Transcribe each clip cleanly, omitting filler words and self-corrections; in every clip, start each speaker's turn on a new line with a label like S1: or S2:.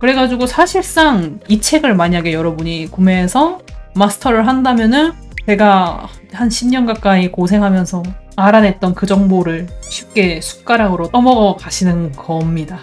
S1: 그래가지고 사실상 이 책을 만약에 여러분이 구매해서 마스터를 한다면은 제가 한 10년 가까이 고생하면서 알아냈던 그 정보를 쉽게 숟가락으로 떠먹어 가시는 겁니다.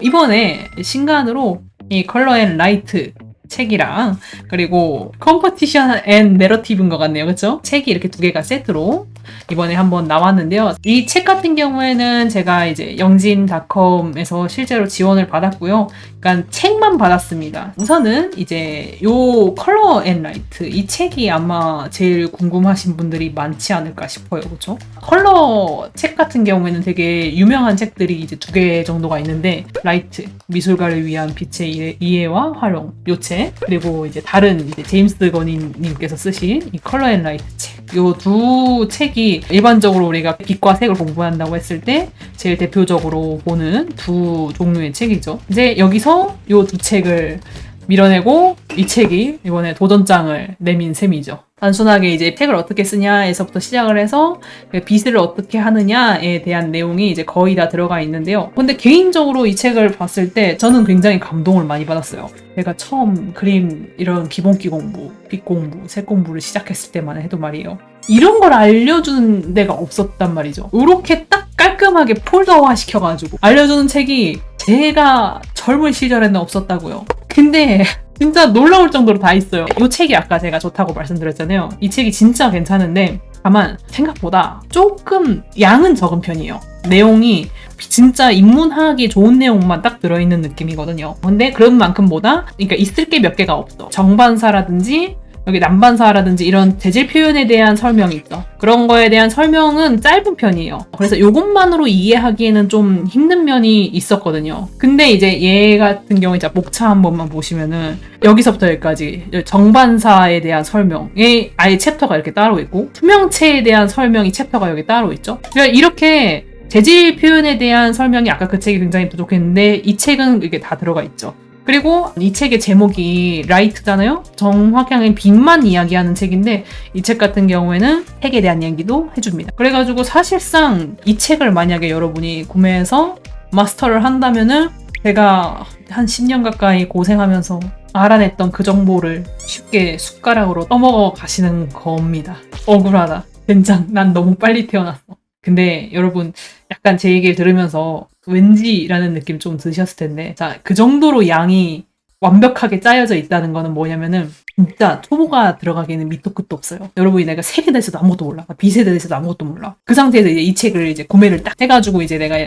S1: 이번에 신간으로 이 컬러 앤 라이트 책이랑 그리고 컴퍼티션 앤 내러티브인 것 같네요. 그쵸? 책이 이렇게 두 개가 세트로 이번에 한번 나왔는데요. 이 책 같은 경우에는 제가 이제 영진닷컴에서 실제로 지원을 받았고요. 그러니까 책만 받았습니다. 우선은 이제 요 컬러 앤 라이트 이 책이 아마 제일 궁금하신 분들이 많지 않을까 싶어요. 그쵸? 컬러 책 같은 경우에는 되게 유명한 책들이 이제 두 개 정도가 있는데 라이트, 미술가를 위한 빛의 이해와 활용 요 책 그리고 이제 다른 이제 제임스 건님께서 쓰신 이 컬러 앤 라이트 책 요 두 책이 일반적으로 우리가 빛과 색을 공부한다고 했을 때 제일 대표적으로 보는 두 종류의 책이죠. 이제 여기서 요 두 책을 밀어내고 이 책이 이번에 도전장을 내민 셈이죠. 단순하게 이제 책을 어떻게 쓰냐에서부터 시작을 해서 빛을 어떻게 하느냐에 대한 내용이 이제 거의 다 들어가 있는데요. 근데 개인적으로 이 책을 봤을 때 저는 굉장히 감동을 많이 받았어요. 제가 처음 그림 이런 기본기 공부, 빛 공부, 색 공부를 시작했을 때만 해도 말이에요. 이런 걸 알려주는 데가 없었단 말이죠. 이렇게 딱 깔끔하게 폴더화 시켜가지고 알려주는 책이 제가 젊은 시절에는 없었다고요. 근데 진짜 놀라울 정도로 다 있어요. 이 책이 아까 제가 좋다고 말씀드렸잖아요. 이 책이 진짜 괜찮은데 다만 생각보다 조금 양은 적은 편이에요. 내용이 진짜 인문학이 좋은 내용만 딱 들어있는 느낌이거든요. 근데 그런 만큼보다 그러니까 있을 게 몇 개가 없어. 정반사라든지 여기 난반사라든지 이런 재질 표현에 대한 설명이 있죠. 그런 거에 대한 설명은 짧은 편이에요. 그래서 이것만으로 이해하기에는 좀 힘든 면이 있었거든요. 근데 이제 얘 같은 경우에 이제 목차 한 번만 보시면은 여기서부터 여기까지 정반사에 대한 설명에 아예 챕터가 이렇게 따로 있고 투명체에 대한 설명이 챕터가 여기 따로 있죠. 그러니까 이렇게 재질 표현에 대한 설명이 아까 그 책이 굉장히 부족했는데 이 책은 이게 다 들어가 있죠. 그리고 이 책의 제목이 라이트잖아요. 정확하게 빛만 이야기하는 책인데 이 책 같은 경우에는 색에 대한 이야기도 해줍니다. 그래가지고 사실상 이 책을 만약에 여러분이 구매해서 마스터를 한다면은 제가 한 10년 가까이 고생하면서 알아냈던 그 정보를 쉽게 숟가락으로 떠먹어 가시는 겁니다. 억울하다. 젠장, 난 너무 빨리 태어났어. 근데 여러분 약간 제 얘기를 들으면서 왠지라는 느낌 좀 드셨을 텐데 자, 그 정도로 양이 완벽하게 짜여져 있다는 거는 뭐냐면은 진짜 초보가 들어가기에는 밑도 끝도 없어요. 여러분이 내가 색에 대해서도 아무것도 몰라. 빛에 대해서도 아무것도 몰라. 그 상태에서 이제 이 책을 이제 구매를 딱 해가지고 이제 내가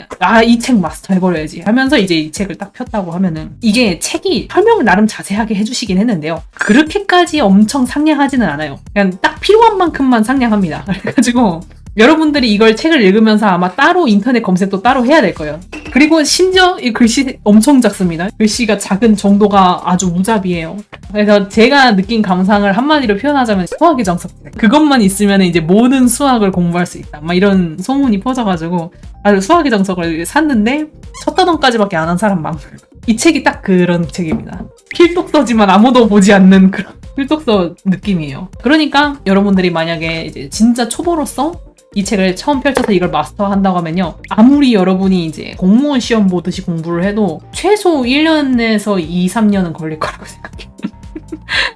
S1: 이 책 마스터 해버려야지 하면서 이제 이 책을 딱 폈다고 하면은 이게 책이 설명을 나름 자세하게 해주시긴 했는데요. 그렇게까지 엄청 상냥하지는 않아요. 그냥 딱 필요한 만큼만 상냥합니다. 그래가지고 여러분들이 이걸 책을 읽으면서 아마 따로 인터넷 검색도 따로 해야 될 거예요. 그리고 심지어 이 글씨 엄청 작습니다. 글씨가 작은 정도가 아주 무자비해요. 그래서 제가 느낀 감상을 한마디로 표현하자면 수학의 정석. 그것만 있으면 이제 모든 수학을 공부할 수 있다. 막 이런 소문이 퍼져가지고 아주 수학의 정석을 샀는데 첫 단원까지밖에 안 한 사람 많아요. 이 책이 딱 그런 책입니다. 필독서지만 아무도 보지 않는 그런 필독서 느낌이에요. 그러니까 여러분들이 만약에 이제 진짜 초보로서 이 책을 처음 펼쳐서 이걸 마스터한다고 하면요. 아무리 여러분이 이제 공무원 시험 보듯이 공부를 해도 최소 1년에서 2, 3년은 걸릴 거라고 생각해요.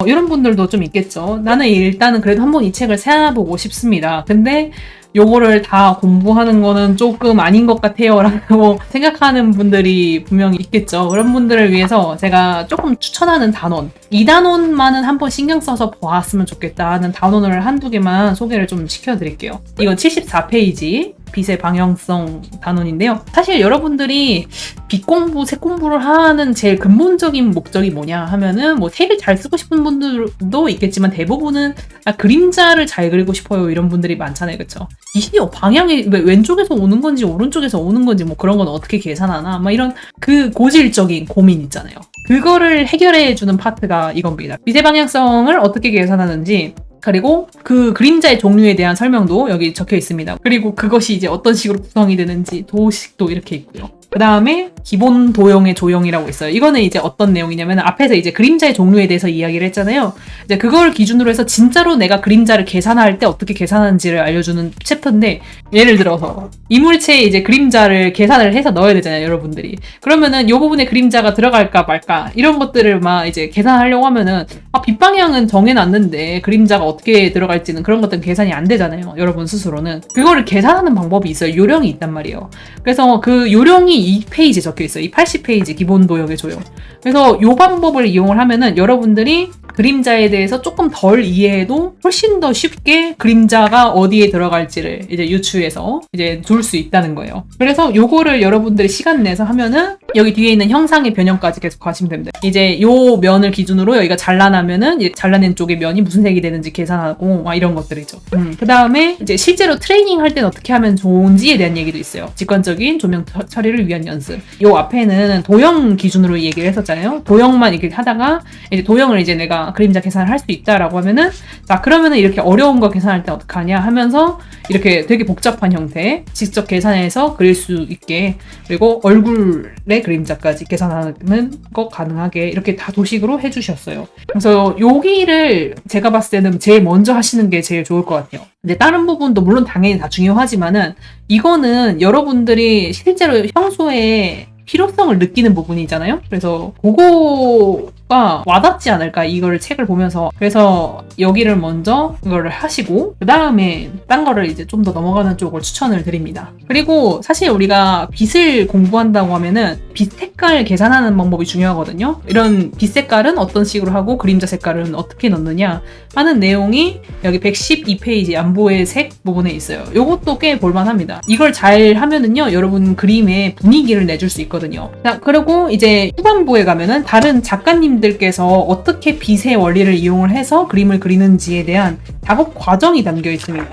S1: 이런 분들도 좀 있겠죠. 나는 일단은 그래도 한번 이 책을 세워보고 싶습니다. 근데 요거를 다 공부하는 거는 조금 아닌 것 같아요 라고 생각하는 분들이 분명히 있겠죠. 그런 분들을 위해서 제가 조금 추천하는 단원 이 단원만은 한번 신경 써서 보았으면 좋겠다 하는 단원을 한두 개만 소개를 좀 시켜드릴게요. 이건 74페이지 빛의 방향성 단원인데요. 사실 여러분들이 빛 공부, 색 공부를 하는 제일 근본적인 목적이 뭐냐 하면은 뭐 색을 잘 쓰고 싶은 분들도 있겠지만 대부분은 그림자를 잘 그리고 싶어요 이런 분들이 많잖아요. 그쵸? 빛이 방향이 왼쪽에서 오는 건지 오른쪽에서 오는 건지 뭐 그런 건 어떻게 계산하나 막 이런 그 고질적인 고민 있잖아요. 그거를 해결해주는 파트가 이겁니다. 빛의 방향성을 어떻게 계산하는지 그리고 그 그림자의 종류에 대한 설명도 여기 적혀 있습니다. 그리고 그것이 이제 어떤 식으로 구성이 되는지 도식도 이렇게 있고요. 그 다음에 기본 도형의 조형이라고 있어요. 이거는 이제 어떤 내용이냐면 앞에서 이제 그림자의 종류에 대해서 이야기를 했잖아요. 이제 그걸 기준으로 해서 진짜로 내가 그림자를 계산할 때 어떻게 계산하는지를 알려주는 챕터인데, 예를 들어서 이물체에 이제 그림자를 계산을 해서 넣어야 되잖아요, 여러분들이. 그러면은 이 부분에 그림자가 들어갈까 말까 이런 것들을 막 이제 계산하려고 하면은 빛 방향은 정해놨는데 그림자가 어떻게 들어갈지는 그런 것들은 계산이 안 되잖아요, 여러분 스스로는. 그거를 계산하는 방법이 있어요. 요령이 있단 말이에요. 그래서 그 요령이 이 페이지에 적혀 있어요. 이 80페이지 기본 도형의 조형. 그래서 이 방법을 이용을 하면은 여러분들이 그림자에 대해서 조금 덜 이해해도 훨씬 더 쉽게 그림자가 어디에 들어갈지를 이제 유추해서 이제 둘 수 있다는 거예요. 그래서 요거를 여러분들이 시간 내서 하면은 여기 뒤에 있는 형상의 변형까지 계속 가시면 됩니다. 이제 요 면을 기준으로 여기가 잘라나면은 잘라낸 쪽의 면이 무슨 색이 되는지 계산하고 막 이런 것들이죠. 그 다음에 이제 실제로 트레이닝 할 때는 어떻게 하면 좋은지에 대한 얘기도 있어요. 직관적인 조명 처리를 위한 연습. 요 앞에는 도형 기준으로 얘기를 했었잖아요. 도형만 이렇게 하다가 이제 도형을 이제 내가 그림자 계산을 할 수 있다라고 하면은, 자 그러면은 이렇게 어려운 거 계산할 때 어떡하냐 하면서 이렇게 되게 복잡한 형태 직접 계산해서 그릴 수 있게, 그리고 얼굴의 그림자까지 계산하는 거 가능하게 이렇게 다 도식으로 해주셨어요. 그래서 여기를 제가 봤을 때는 제일 먼저 하시는 게 제일 좋을 것 같아요. 근데 다른 부분도 물론 당연히 다 중요하지만은 이거는 여러분들이 실제로 평소에 필요성을 느끼는 부분이잖아요. 그래서 그거가 와닿지 않을까, 이걸 책을 보면서. 그래서 여기를 먼저 이거를 하시고 그 다음에 딴 거를 이제 좀 더 넘어가는 쪽을 추천을 드립니다. 그리고 사실 우리가 빛을 공부한다고 하면은 빛 색깔 계산하는 방법이 중요하거든요. 이런 빛 색깔은 어떤 식으로 하고 그림자 색깔은 어떻게 넣느냐 하는 내용이 여기 112페이지 안보의 색 부분에 있어요. 이것도 꽤 볼만합니다. 이걸 잘 하면은요, 여러분 그림의 분위기를 내줄 수 있거든요. 자, 그리고 이제 후반부에 가면은 다른 작가님들께서 어떻게 빛의 원리를 이용을 해서 그림을 그리는지에 대한 작업 과정이 담겨 있습니다.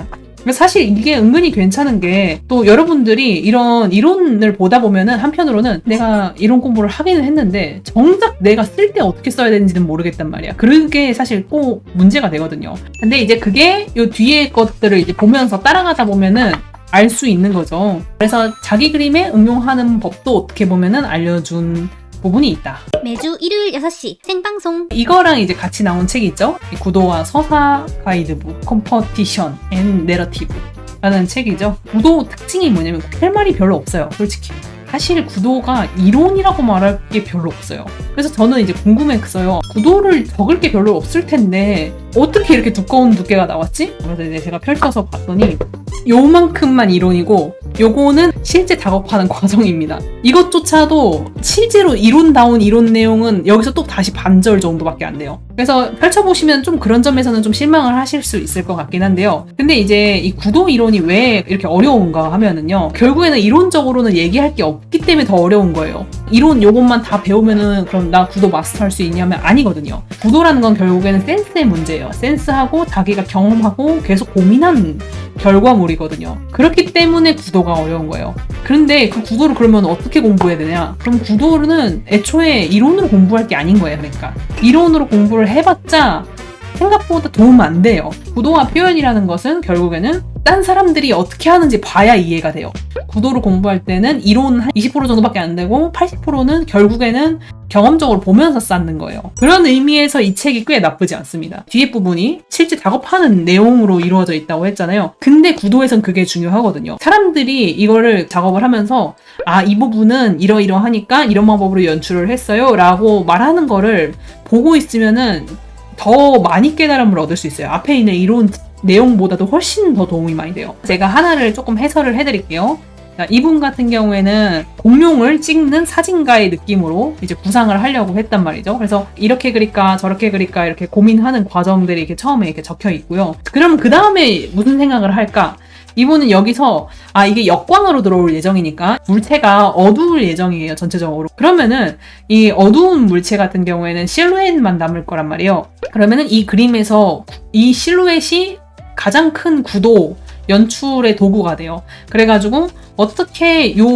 S1: 사실 이게 은근히 괜찮은 게, 또 여러분들이 이런 이론을 보다 보면은 한편으로는 내가 이론 공부를 하기는 했는데 정작 내가 쓸 때 어떻게 써야 되는지는 모르겠단 말이야. 그게 사실 꼭 문제가 되거든요. 근데 이제 그게 요 뒤에 것들을 이제 보면서 따라가다 보면은 알 수 있는 거죠. 그래서 자기 그림에 응용하는 법도 어떻게 보면은 알려준 부분이 있다.
S2: 매주 일요일 6시 생방송.
S1: 이거랑 이제 같이 나온 책이 있죠. 구도와 서사 가이드북 컴퍼티션 앤 내러티브 라는 책이죠. 구도 특징이 뭐냐면 할 말이 별로 없어요, 솔직히. 사실 구도가 이론이라고 말할 게 별로 없어요. 그래서 저는 이제 궁금했어요. 구도를 적을 게 별로 없을 텐데 어떻게 이렇게 두꺼운 두께가 나왔지? 그래서 이제 제가 펼쳐서 봤더니 요만큼만 이론이고 요거는 실제 작업하는 과정입니다. 이것조차도 실제로 이론다운 이론 내용은 여기서 또 다시 반절 정도밖에 안 돼요. 그래서 펼쳐보시면 좀 그런 점에서는 좀 실망을 하실 수 있을 것 같긴 한데요. 근데 이제 이 구도 이론이 왜 이렇게 어려운가 하면은요, 결국에는 이론적으로는 얘기할 게 없기 때문에 더 어려운 거예요. 이론 요것만 다 배우면은 그럼 나 구도 마스터할 수 있냐면 아니거든요. 구도라는 건 결국에는 센스의 문제예요. 센스하고 자기가 경험하고 계속 고민한 결과물이거든요. 그렇기 때문에 구도가 어려운 거예요. 그런데 그 구도를 그러면 어떻게 공부해야 되냐? 그럼 구도는 애초에 이론으로 공부할 게 아닌 거예요. 그러니까 이론으로 공부를 해봤자 생각보다 도움 안 돼요. 구도와 표현이라는 것은 결국에는 딴 사람들이 어떻게 하는지 봐야 이해가 돼요. 구도를 공부할 때는 이론 한 20% 정도밖에 안 되고 80%는 결국에는 경험적으로 보면서 쌓는 거예요. 그런 의미에서 이 책이 꽤 나쁘지 않습니다. 뒤에 부분이 실제 작업하는 내용으로 이루어져 있다고 했잖아요. 근데 구도에선 그게 중요하거든요. 사람들이 이거를 작업을 하면서 이 부분은 이러이러하니까 이런 방법으로 연출을 했어요 라고 말하는 거를 보고 있으면은 더 많이 깨달음을 얻을 수 있어요. 앞에 있는 이론 내용보다도 훨씬 더 도움이 많이 돼요. 제가 하나를 조금 해설을 해드릴게요. 이분 같은 경우에는 공룡을 찍는 사진가의 느낌으로 이제 구상을 하려고 했단 말이죠. 그래서 이렇게 그릴까 저렇게 그릴까 이렇게 고민하는 과정들이 이렇게 처음에 이렇게 적혀 있고요. 그럼 그 다음에 무슨 생각을 할까? 이분은 여기서 이게 역광으로 들어올 예정이니까 물체가 어두울 예정이에요, 전체적으로. 그러면은 이 어두운 물체 같은 경우에는 실루엣만 남을 거란 말이에요. 그러면은 이 그림에서 이 실루엣이 가장 큰 구도 연출의 도구가 돼요. 그래가지고 어떻게 요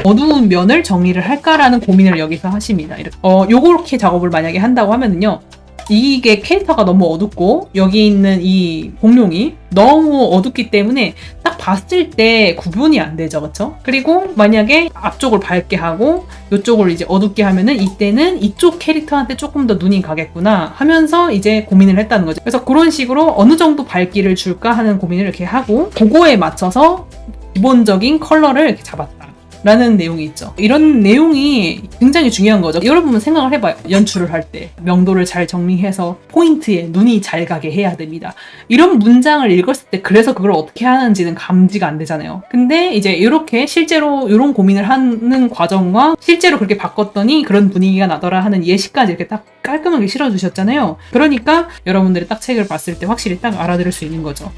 S1: 어두운 면을 정리를 할까라는 고민을 여기서 하십니다. 요렇게 작업을 만약에 한다고 하면은요, 이게 캐릭터가 너무 어둡고 여기 있는 이 공룡이 너무 어둡기 때문에 딱 봤을 때 구분이 안 되죠, 그렇죠? 그리고 만약에 앞쪽을 밝게 하고 이쪽을 이제 어둡게 하면은 이때는 이쪽 캐릭터한테 조금 더 눈이 가겠구나 하면서 이제 고민을 했다는 거죠. 그래서 그런 식으로 어느 정도 밝기를 줄까 하는 고민을 이렇게 하고 그거에 맞춰서 기본적인 컬러를 이렇게 잡았다. 라는 내용이 있죠. 이런 내용이 굉장히 중요한 거죠. 여러분 생각을 해봐요. 연출을 할 때 명도를 잘 정리해서 포인트에 눈이 잘 가게 해야 됩니다. 이런 문장을 읽었을 때 그래서 그걸 어떻게 하는지는 감지가 안 되잖아요. 근데 이제 이렇게 실제로 이런 고민을 하는 과정과 실제로 그렇게 바꿨더니 그런 분위기가 나더라 하는 예시까지 이렇게 딱 깔끔하게 실어주셨잖아요. 그러니까 여러분들이 딱 책을 봤을 때 확실히 딱 알아들을 수 있는 거죠.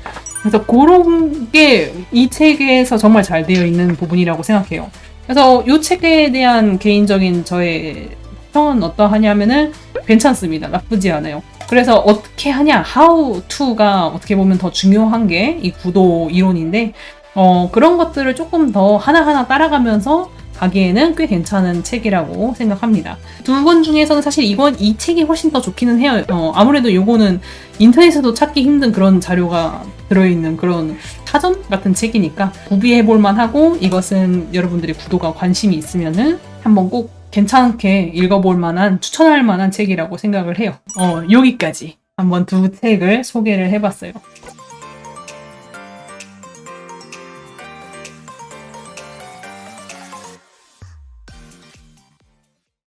S1: 그래서 그런 게 이 책에서 정말 잘 되어 있는 부분이라고 생각해요. 그래서 이 책에 대한 개인적인 저의 평은 어떠하냐면은 괜찮습니다. 나쁘지 않아요. 그래서 어떻게 하냐, how to가 어떻게 보면 더 중요한 게 이 구도 이론인데 그런 것들을 조금 더 하나하나 따라가면서 가기에는 꽤 괜찮은 책이라고 생각합니다. 두 권 중에서는 사실 이 책이 훨씬 더 좋기는 해요. 아무래도 요거는 인터넷에도 찾기 힘든 그런 자료가 들어있는 그런 사전 같은 책이니까 구비해볼 만하고 이것은 여러분들이 구도가 관심이 있으면은 한번 꼭 괜찮게 읽어볼 만한 추천할 만한 책이라고 생각을 해요. 여기까지 한번 두 책을 소개를 해봤어요.